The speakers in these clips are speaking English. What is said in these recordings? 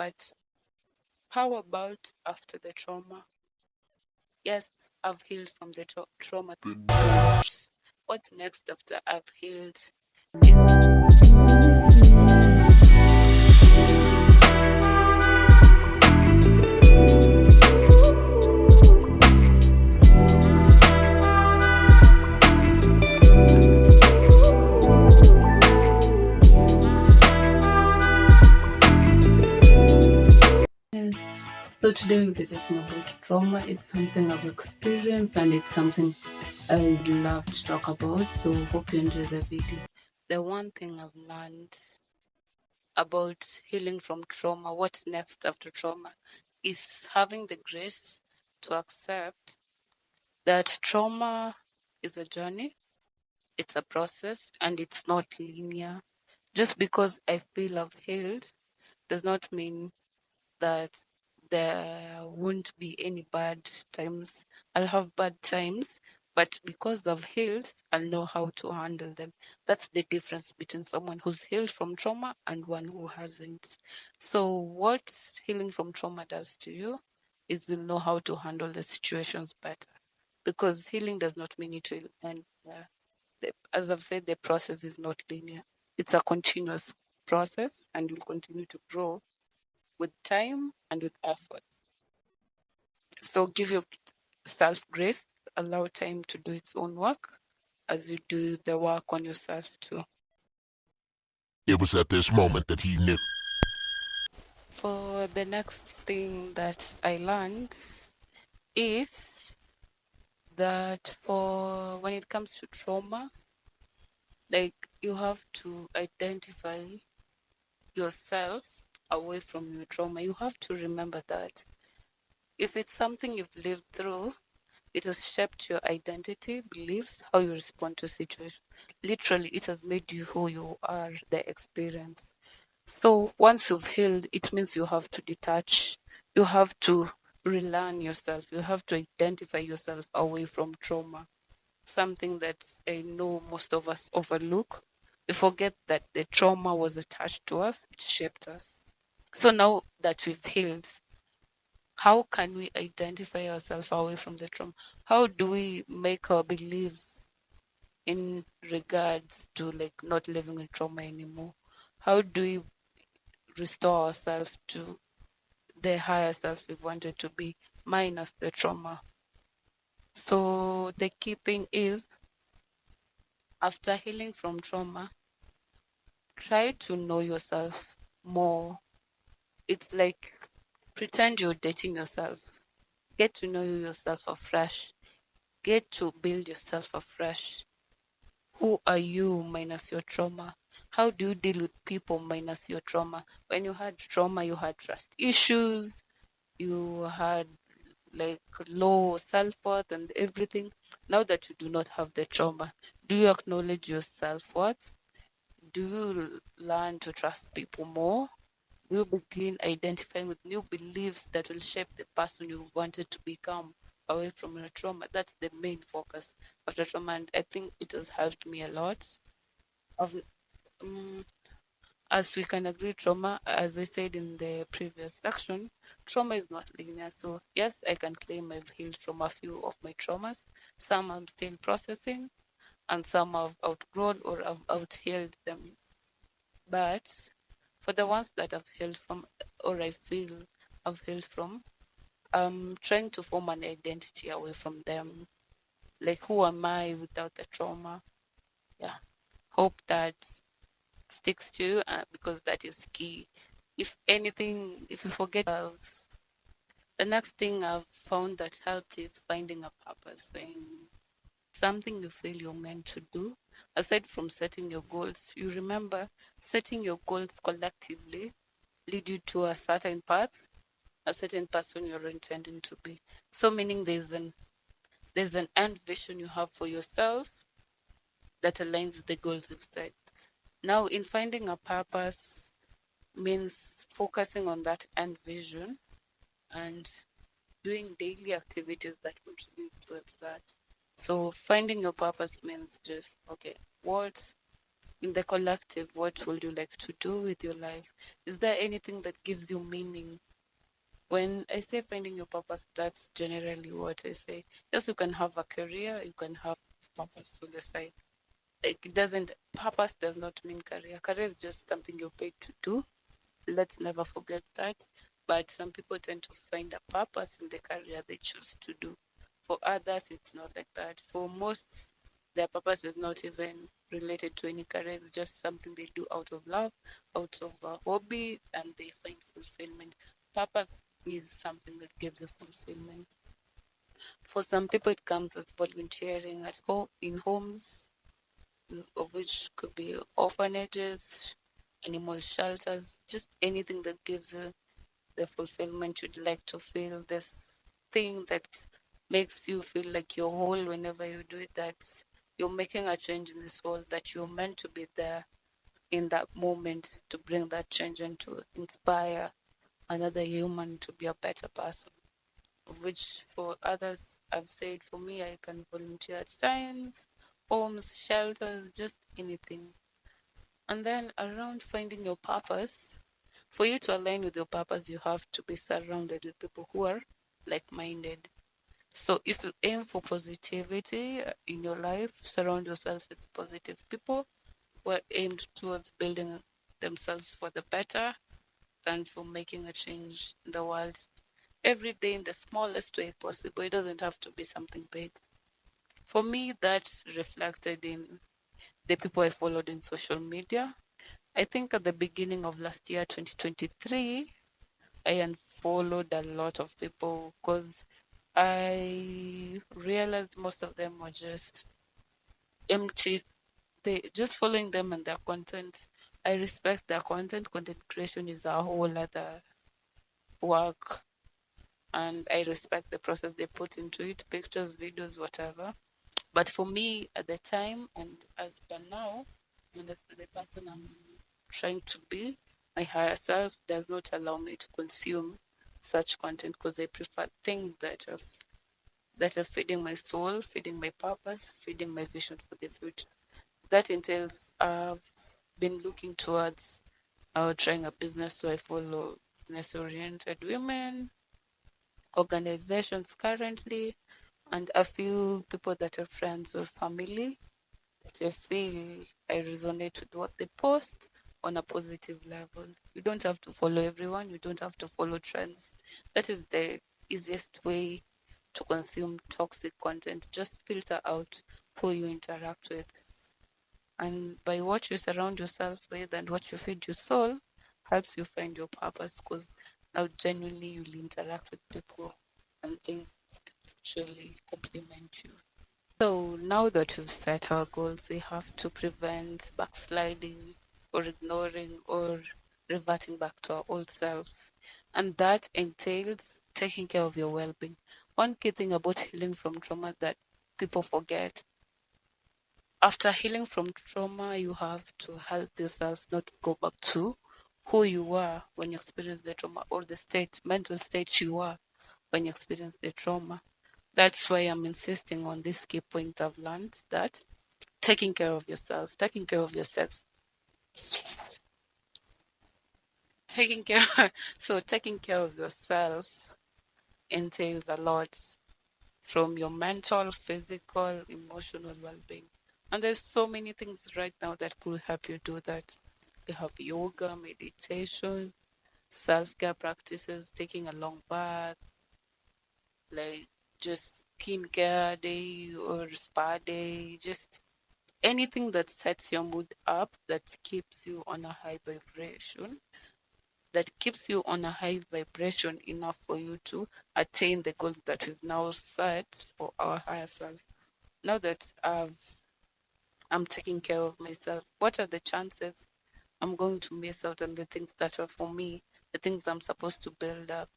But how about after the trauma? Yes, I've healed from the trauma. But what's next after I've healed is so today we'll be talking about trauma. It's something I've experienced and it's something I'd love to talk about. So hope you enjoy the video. The one thing I've learned about healing from trauma, what's next after trauma, is having the grace to accept that trauma is a journey, it's a process, and it's not linear. Just because I feel I've healed does not mean that there won't be any bad times. I'll have bad times, but because I've healed, I'll know how to handle them. That's the difference between someone who's healed from trauma and one who hasn't. So, what healing from trauma does to you is you'll know how to handle the situations better. Because healing does not mean it will end there. As I've said, the process is not linear. It's a continuous process and will continue to grow with time and with effort. So give yourself grace, allow time to do its own work as you do the work on yourself too. It was at this moment that he knew. For the next thing that I learned is that for when it comes to trauma, like you have to identify yourself away from your trauma. You have to remember that if it's something you've lived through, it has shaped your identity, beliefs, how you respond to situations. Literally, it has made you who you are, the experience. So once you've healed, it means you have to detach. You have to relearn yourself. You have to identify yourself away from trauma. Something that I know most of us overlook. We forget that the trauma was attached to us, it shaped us. So now that we've healed, how can we identify ourselves away from the trauma? How do we make our beliefs in regards to like not living in trauma anymore? How do we restore ourselves to the higher self we wanted to be minus the trauma? So the key thing is after healing from trauma, try to know yourself more. It's like pretend you're dating yourself. Get to know yourself afresh. Get to build yourself afresh. Who are you minus your trauma? How do you deal with people minus your trauma? When you had trauma, you had trust issues, you had like low self worth and everything. Now that you do not have the trauma, do you acknowledge your self worth? Do you learn to trust people more? Do you begin identifying with new beliefs that will shape the person you wanted to become away from your trauma? That's the main focus of the trauma, and I think it has helped me a lot. Of, as we can agree, trauma, as I said in the previous section, trauma is not linear. So yes, I can claim I've healed from a few of my traumas. Some I'm still processing, and some I've outgrown or I've outhealed them. But for the ones that I've healed from, or I feel I've healed from, I'm trying to form an identity away from them. Like, who am I without the trauma? Yeah. Hope that sticks to you because that is key. If anything, if you forget else, the next thing I've found that helped is finding a purpose in something you feel you're meant to do. Aside from setting your goals, you remember setting your goals collectively lead you to a certain path, a certain person you're intending to be. So meaning there's an end vision you have for yourself that aligns with the goals you've set. Now in finding a purpose means focusing on that end vision and doing daily activities that contribute towards that. So finding your purpose means just okay, what in the collective, what would you like to do with your life? Is there anything that gives you meaning? When I say finding your purpose, that's generally what I say. Yes, you can have a career, you can have purpose on the side. Like, it doesn't, purpose does not mean career. Career is just something you're paid to do. Let's never forget that. But some people tend to find a purpose in the career they choose to do. For others, it's not like that. For most, their purpose is not even related to any career. It's just something they do out of love, out of a hobby, and they find fulfillment. Purpose is something that gives you fulfillment. For some people, it comes as volunteering at home, in homes, of which could be orphanages, animal shelters, just anything that gives you the fulfillment you'd like to feel, this thing that makes you feel like you're whole whenever you do it, that you're making a change in this world, that you're meant to be there in that moment to bring that change and to inspire another human to be a better person. Which for others, I've said for me, I can volunteer at science, homes, shelters, just anything. And then around finding your purpose, for you to align with your purpose, you have to be surrounded with people who are like minded. So if you aim for positivity in your life, surround yourself with positive people who are aimed towards building themselves for the better and for making a change in the world every day in the smallest way possible. It doesn't have to be something big. For me, that's reflected in the people I followed in social media. I think at the beginning of last year, 2023, I unfollowed a lot of people because I realized most of them were just empty. They just following them and their content. I respect their content. Content creation is a whole other work, and I respect the process they put into it, pictures, videos, whatever. But for me at the time and as per now, and as the person I'm trying to be, my higher self does not allow me to consume such content because I prefer things that are feeding my soul, feeding my purpose, feeding my vision for the future. That entails I've been looking towards trying a business, so I follow business oriented women, organizations currently, and a few people that are friends or family that I feel I resonate with what they post on a positive level. You don't have to follow everyone, you don't have to follow trends. That is the easiest way to consume toxic content. Just filter out who you interact with. And by what you surround yourself with and what you feed your soul helps you find your purpose because now genuinely you'll interact with people and things that actually complement you. So now that we've set our goals, we have to prevent backsliding or ignoring or reverting back to our old self. And that entails taking care of your well being. One key thing about healing from trauma that people forget, after healing from trauma, you have to help yourself not go back to who you were when you experienced the trauma or the mental state you were when you experienced the trauma. That's why I'm insisting on this key point I've learned, that taking care of yourself, taking care of your sex, taking care taking care of yourself entails a lot from your mental, physical, emotional well-being. And there's so many things right now that could help you do that. You have yoga, meditation, self-care practices, taking a long bath, like just skincare day or spa day, just anything that sets your mood up, that keeps you on a high vibration, that keeps you on a high vibration enough for you to attain the goals that we've now set for our higher self. Now that I'm taking care of myself, what are the chances I'm going to miss out on the things that are for me, the things I'm supposed to build up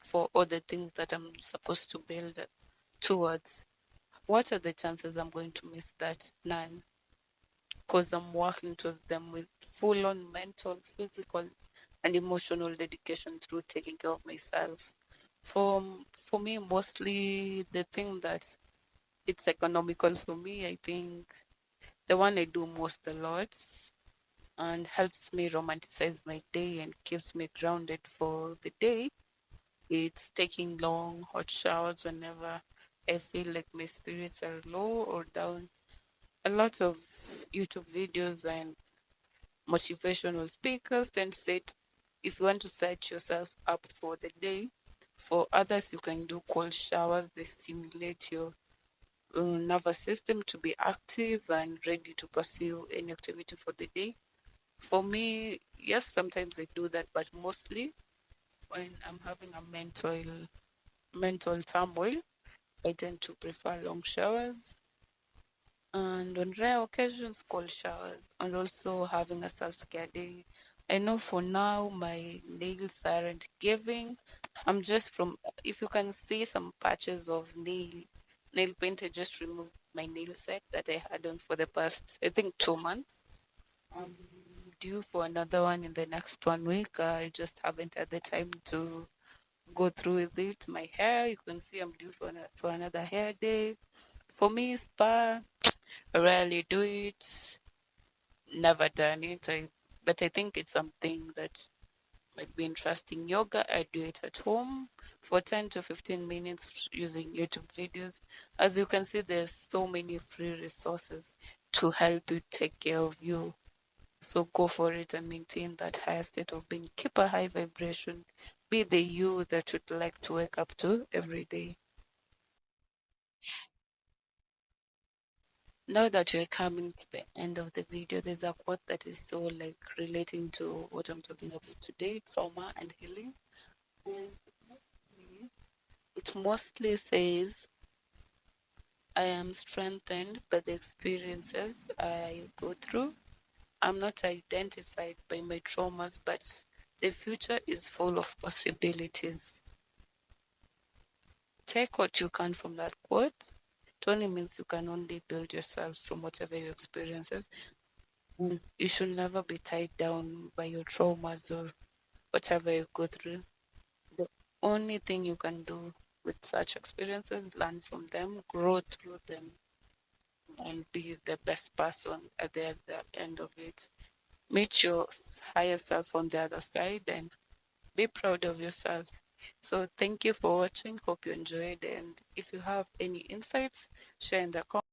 for, or the things that I'm supposed to build towards? What are the chances I'm going to miss that? None, because I'm working towards them with full on mental, physical, and emotional dedication through taking care of myself. For me, mostly the thing that it's economical for me, I think the one I do most a lot, and helps me romanticize my day and keeps me grounded for the day. It's taking long, hot showers whenever I feel like my spirits are low or down. A lot of YouTube videos and motivational speakers tend to say if you want to set yourself up for the day, for others, you can do cold showers. They stimulate your nervous system to be active and ready to pursue any activity for the day. For me, yes, sometimes I do that, but mostly when I'm having a mental turmoil, I tend to prefer long showers and on rare occasions cold showers and also having a self-care day. I know for now my nails aren't giving. I'm just from if you can see some patches of nail paint, I just removed my nail set that I had on for the past I think 2 months. I'm due for another one in the next 1 week. I just haven't had the time to go through with it. My hair, you can see I'm due for another hair day. For me, spa, I rarely do it. Never done it. But I think it's something that might be interesting. Yoga, I do it at home for 10 to 15 minutes using YouTube videos. As you can see, there's so many free resources to help you take care of you. So go for it and maintain that higher state of being. Keep a high vibration. Be the you that you'd like to wake up to every day. Now that you're coming to the end of the video, there's a quote that is so like relating to what I'm talking about today, trauma and healing. And it mostly says, I am strengthened by the experiences I go through. I'm not identified by my traumas, but the future is full of possibilities. Take what you can from that quote. It only means you can only build yourself from whatever your experiences. You should never be tied down by your traumas or whatever you go through. The only thing you can do with such experiences, learn from them, grow through them, and be the best person at the end of it. Meet your higher self on the other side and be proud of yourself. So thank you for watching. Hope you enjoyed. And if you have any insights, share in the comments.